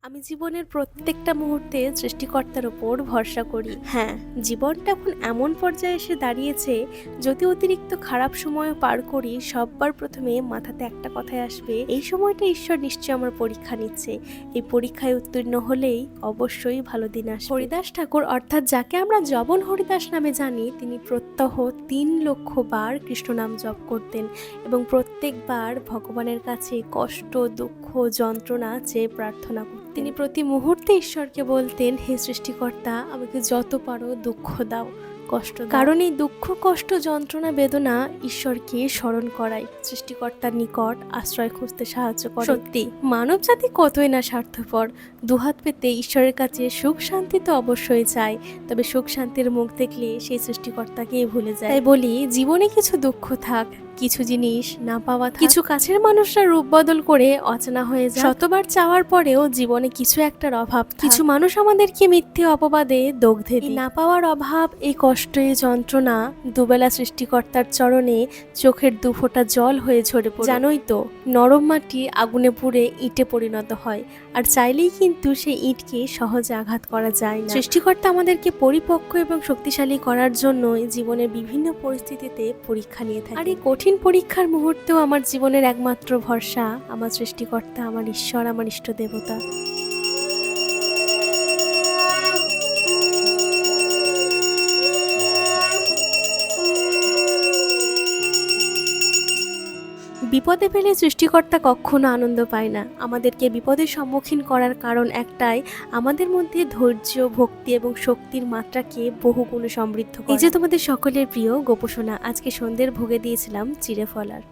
আমি জীবনের প্রত্যেকটা মুহূর্তে সৃষ্টিকর্তার ওপর ভরসা করি। হ্যাঁ, জীবনটা এখন এমন পর্যায়ে এসে দাঁড়িয়েছে, যদি অতিরিক্ত খারাপ সময়ও পার করি, সববার প্রথমে মাথাতে একটা কথাই আসবে, এই সময়টা ঈশ্বর নিশ্চয়ই আমার পরীক্ষা নিচ্ছে। এই পরীক্ষায় উত্তীর্ণ হলেই অবশ্যই ভালো দিন আসবে। হরিদাস ঠাকুর, অর্থাৎ যাকে আমরা জবন হরিদাস নামে জানি, তিনি প্রত্যহ 3 লক্ষ বার কৃষ্ণ নাম জপ করতেন এবং প্রত্যেকবার ভগবানের কাছে কষ্ট, দুঃখ, যন্ত্রণা চেয়ে প্রার্থনা করতেন। তিনি প্রতি মুহূর্তে ঈশ্বরকে বলতেন, হে সৃষ্টিকর্তা, আমাকে যত পারো দুঃখ দাও, কষ্ট দাও। কারণ এই দুঃখ, কষ্ট, যন্ত্রণা, বেদনা ঈশ্বরকে স্মরণ করাই সৃষ্টিকর্তার নিকট আশ্রয় খুঁজতে সাহায্য করে। সত্যি মানব জাতি কতই না স্বার্থপর, দুহাত পেতে ঈশ্বরের কাছে সুখ শান্তি তো অবশ্যই চায়, তবে সুখ শান্তির মুখ দেখলে সেই সৃষ্টিকর্তাকেই ভুলে যায়। তাই বলি, জীবনে কিছু দুঃখ থাক, কিছু জিনিস না পাওয়া থাক, কিছু কাছের মানুষরা রূপ বদল করে অচেনা হয়ে যায়, শতবার চাওয়ার পরেও জীবনে কিছু একটার অভাব, কিছু মানুষ আমাদেরকে মিথ্যে অপবাদে দগ্ধে দেয়। না পাওয়ার অভাব, এই কষ্ট, এই যন্ত্রণা দুবেলা সৃষ্টিকর্তার চরণে চোখের দুফোঁটা জল হয়ে ঝরে পড়ে। জানোই তো, নরম মাটি আগুনে পুড়ে ইটে পরিণত হয়, আর চাইলেই কিন্তু সেই ইটকে সহজে আঘাত করা যায় না। সৃষ্টিকর্তা আমাদেরকে পরিপক্ক এবং শক্তিশালী করার জন্য জীবনের বিভিন্ন পরিস্থিতিতে পরীক্ষা নিয়ে থাকে। আর এই কঠিন পরীক্ষার মুহূর্তেও আমার জীবনের একমাত্র ভরসা আমার সৃষ্টিকর্তা, আমার ঈশ্বর, আমার ইষ্ট দেবতা। বিপদে ফেলে সৃষ্টিকর্তা কখনো আনন্দ পায় না। আমাদেরকে বিপদের সম্মুখীন করার কারণ একটাই, আমাদের মধ্যে ধৈর্য, ভক্তি এবং শক্তির মাত্রাকে বহুগুণে সমৃদ্ধ করা। এই যে তোমাদের সকলের প্রিয় গোপসোনা, আজকে সন্ধ্যের ভোগে দিয়েছিলাম চিড়ে ফলার।